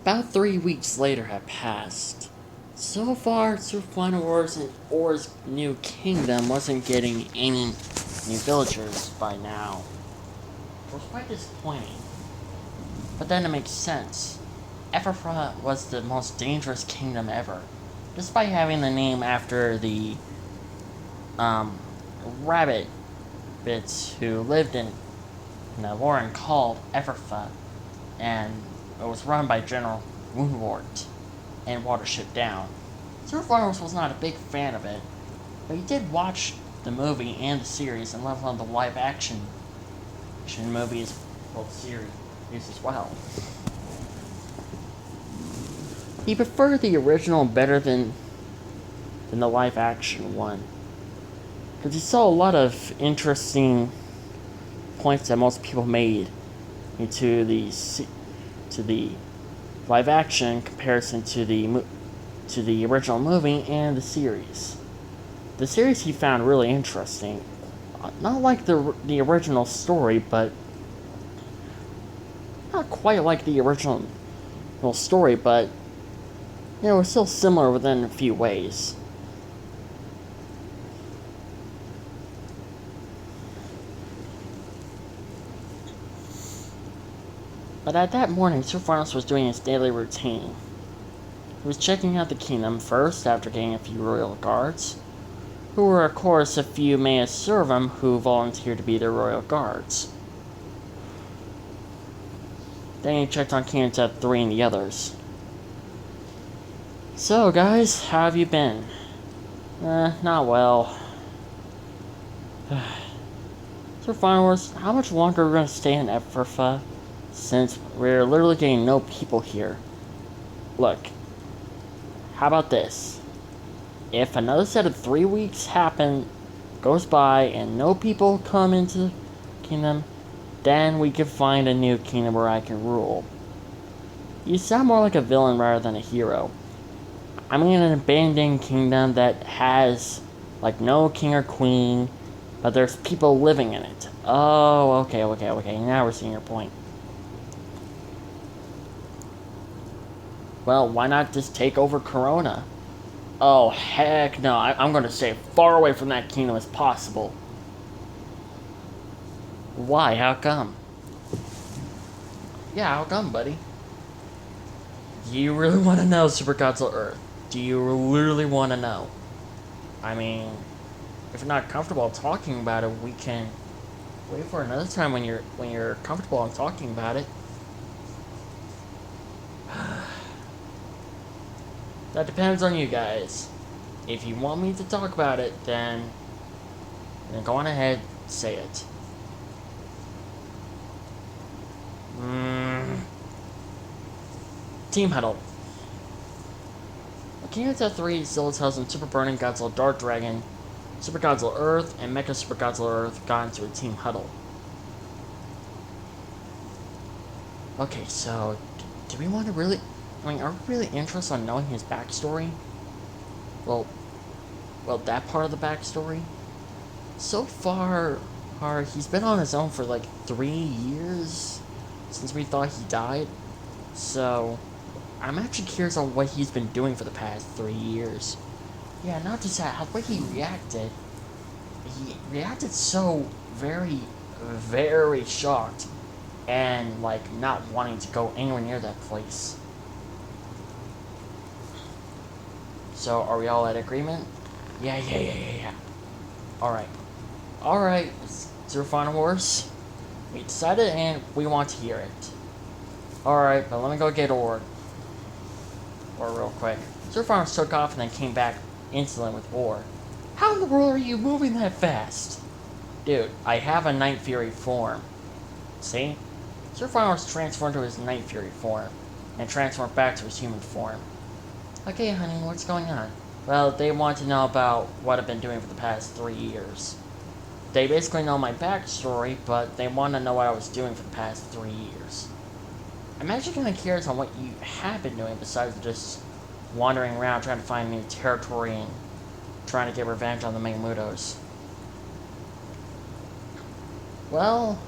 About 3 weeks later had passed. So far, Sir Wars and Or's new kingdom wasn't getting any new villagers by now. It was quite disappointing. But then it makes sense. Ephrata was the most dangerous kingdom ever, despite having the name after the rabbit bits who lived in a warren called Ephrata, and it was run by General Woundwort and Watership Down. Sir Wars was not a big fan of it, but he did watch the movie and the series and loved on the live action movies, well, series as well. He preferred the original better than the live action one, because he saw a lot of interesting points that most people made into the live action comparison to the original movie and the series. The series he found really interesting. Not like the original story, but not quite like the original story, but it was still similar within a few ways. But at that morning, Sir Farnus was doing his daily routine. He was checking out the kingdom first after getting a few royal guards, who were of course a few Maya Servum who volunteered to be their royal guards. Then he checked on Candidate 3 and the others. So guys, how have you been? Not well. Sir Farnus, how much longer are we going to stay in Ephrata, since we're literally getting no people here? Look, how about this? If another set of 3 weeks goes by and no people come into the kingdom, then we can find a new kingdom where I can rule. You sound more like a villain rather than a hero. I mean an abandoned kingdom that has, like, no king or queen, but there's people living in it. Oh, okay, now we're seeing your point. Well, why not just take over Corona? Oh, heck no. I'm going to stay far away from that kingdom as possible. Why? How come? Yeah, how come, buddy? Do you really want to know, Super Godzilla Earth? Do you literally want to know? I mean, if you're not comfortable talking about it, we can wait for another time when you're comfortable on talking about it. That depends on you guys. If you want me to talk about it, then go on ahead, say it. Team Huddle. Candidate 3 still tells them Super Burning Godzilla Dark Dragon, Super Godzilla Earth, and Mecha Super Godzilla Earth got into a team huddle. Okay, so do we want to really... I mean, are we really interested in knowing his backstory? Well, that part of the backstory? So far, he's been on his own for like 3 years since we thought he died. So, I'm actually curious on what he's been doing for the past 3 years. Yeah, not just that, how the way he reacted. He reacted so very, very shocked and like not wanting to go anywhere near that place. So, are we all at agreement? Yeah. Alright, Zero Final Wars. We decided and we want to hear it. Alright, but let me go get Or real quick. Zero Final took off and then came back instantly with Or. How in the world are you moving that fast? Dude, I have a Night Fury form. See? Zero Final transformed to his Night Fury form and transformed back to his human form. Okay, honey, what's going on? Well, they want to know about what I've been doing for the past 3 years. They basically know my backstory, but they want to know what I was doing for the past 3 years. I'm actually kind of curious on what you have been doing besides just wandering around trying to find new territory and trying to get revenge on the Megumutos. Well,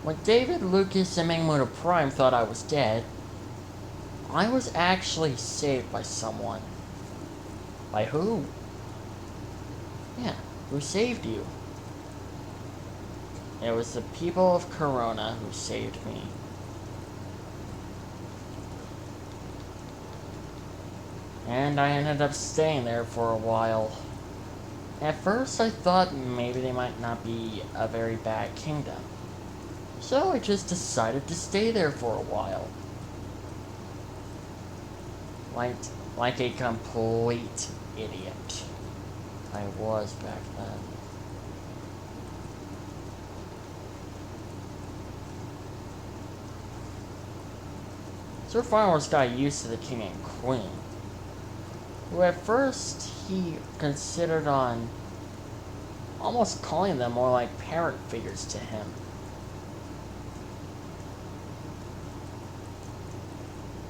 when David, Lucas, and Megumuto Prime thought I was dead, I was actually saved by someone. By who? Yeah, who saved you? It was the people of Corona who saved me. And I ended up staying there for a while. At first I thought maybe they might not be a very bad kingdom. So I just decided to stay there for a while. Like a complete idiot. I was back then. Sir Farmers got used to the king and queen, who at first he considered on almost calling them more like parent figures to him.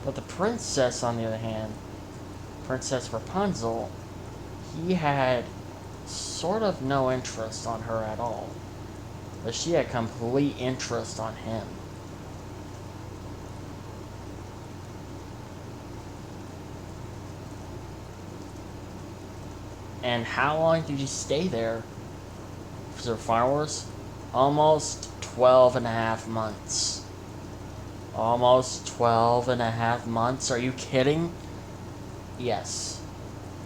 But the princess, on the other hand, Princess Rapunzel, he had sort of no interest on her at all. But she had complete interest on him. And how long did you stay there? For fireworks? Almost 12 and a half months. Almost 12 and a half months? Are you kidding? Yes.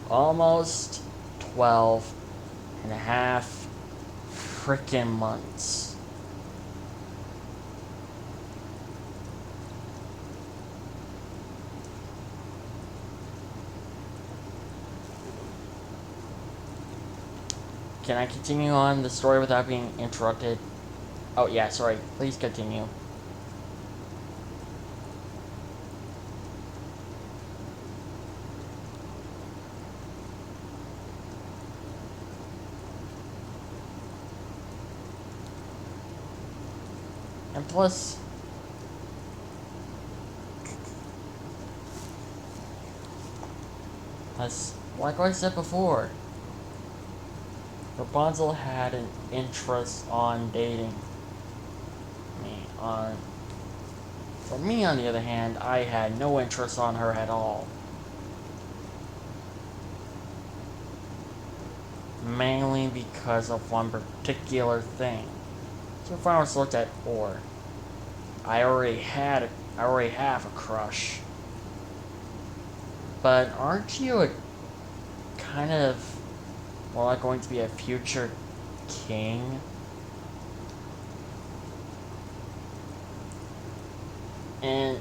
Almost 12 and a half frickin' months. Can I continue on the story without being interrupted? Oh yeah, sorry. Please continue. And plus, like I said before, Rapunzel had an interest on dating me. For me, on the other hand, I had no interest on her at all. Mainly because of one particular thing. So if I was looked at or I already have a crush. But aren't you a kind of going to be a future king? And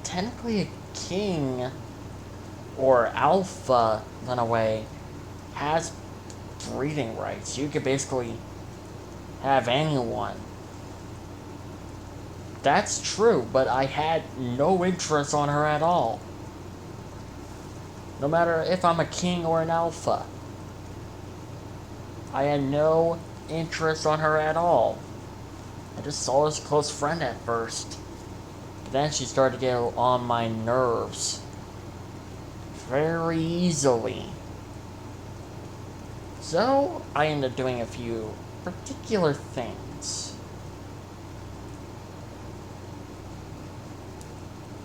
technically a king or alpha in a way has breeding rights. You could basically have anyone. That's true, but I had no interest on her at all. No matter if I'm a king or an alpha. I had no interest on her at all. I just saw her as a close friend at first. But then she started to get on my nerves. Very easily. So, I ended up doing a few particular things.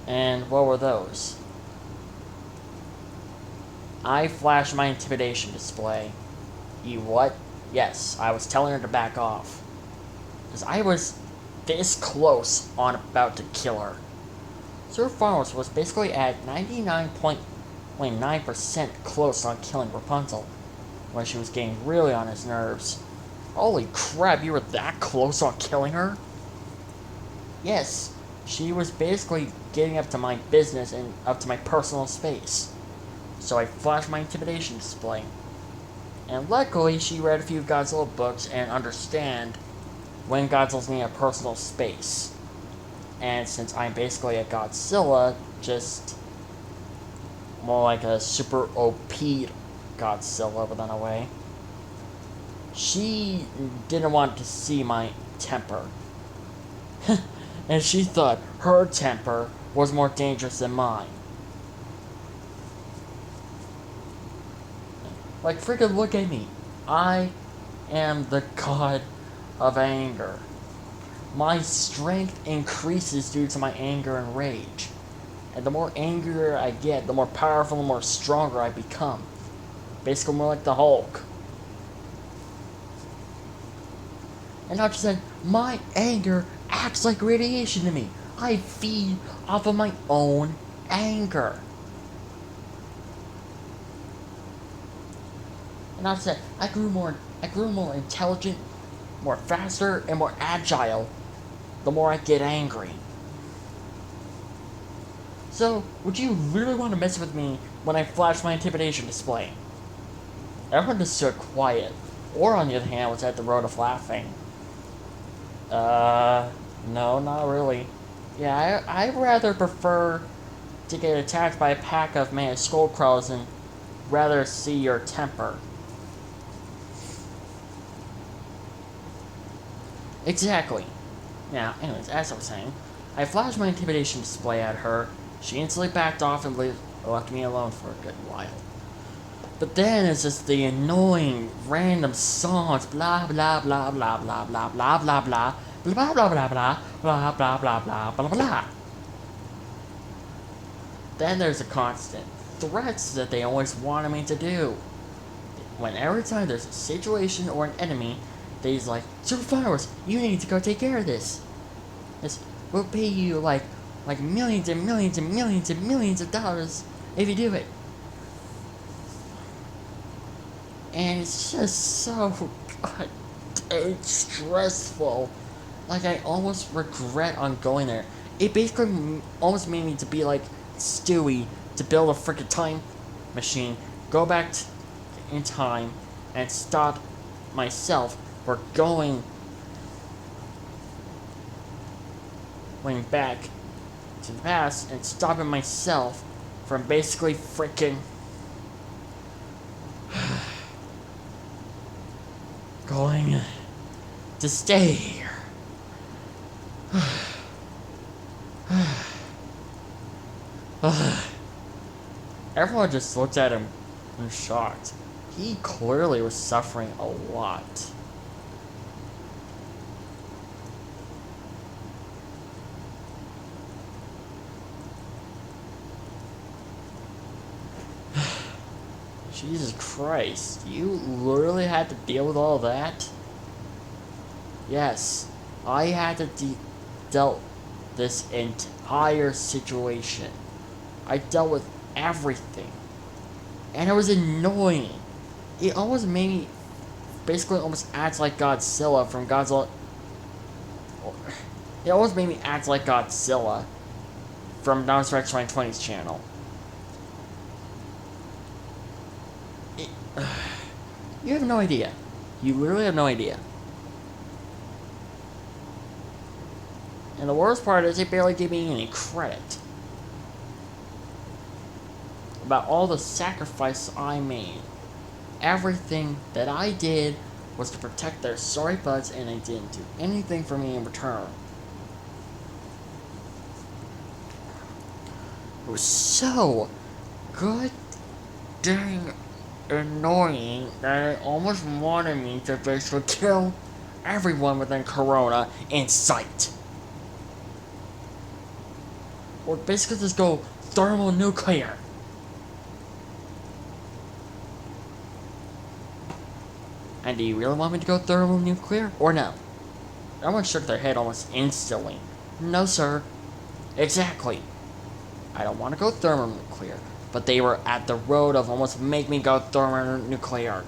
And what were those? I flashed my intimidation display. You what? Yes, I was telling her to back off. Because I was this close on about to kill her. Sir Farmers was basically at 99.9% close on killing Rapunzel when she was getting really on his nerves. Holy crap, you were that close on killing her? Yes, she was basically getting up to my business and up to my personal space. So I flashed my intimidation display. And luckily, she read a few Godzilla books and understand when Godzilla's need a personal space. And since I'm basically a Godzilla, just more like a super OP Godzilla within a way, she didn't want to see my temper. And she thought her temper was more dangerous than mine. Like, freaking look at me. I am the god of anger. My strength increases due to my anger and rage. And the more angrier I get, the more powerful, the more stronger I become. Basically more like the Hulk. And Nacho said, my anger acts like radiation to me. I feed off of my own anger. And Nacho said, I grew more intelligent, more faster, and more agile the more I get angry. So, would you really want to mess with me when I flash my intimidation display? Everyone just stood quiet, or on the other hand was at the road of laughing. No, not really. Yeah, I'd rather prefer to get attacked by a pack of managed skullcrawlers than rather see your temper. Exactly. Now, anyways, as I was saying, I flashed my intimidation display at her. She instantly backed off and left me alone for a good while. But then it's just the annoying random songs, blah blah blah blah blah blah blah blah blah blah blah blah blah blah blah blah blah blah blah. Then there's the constant threats that they always wanted me to do. When every time there's a situation or an enemy, they's like, Super Fireworks, you need to go take care of this. We'll pay you like millions and millions and millions and millions of dollars if you do it. And it's just so goddamn stressful. Like, I almost regret on going there. It basically almost made me to be like Stewie, to build a freaking time machine, go back in time, and stop myself for going back to the past and stopping myself from basically freaking going to stay here. Everyone just looked at him in shocked. He clearly was suffering a lot. Jesus Christ, you literally had to deal with all that? Yes, I had to dealt this entire situation. I dealt with everything. And it was annoying. It almost made me basically almost act like Godzilla from Godzilla. It almost made me act like Godzilla from Dinosaur X 2020's channel. You have no idea. You literally have no idea. And the worst part is they barely gave me any credit about all the sacrifice I made. Everything that I did was to protect their sorry butts, and they didn't do anything for me in return. It was so good dang annoying that it almost wanted me to basically kill everyone within Corona in sight. Or basically just go thermonuclear. And do you really want me to go thermonuclear or no? Everyone shook their head almost instantly. No, sir. Exactly. I don't want to go thermonuclear. But they were at the road of almost make me go thermonuclear.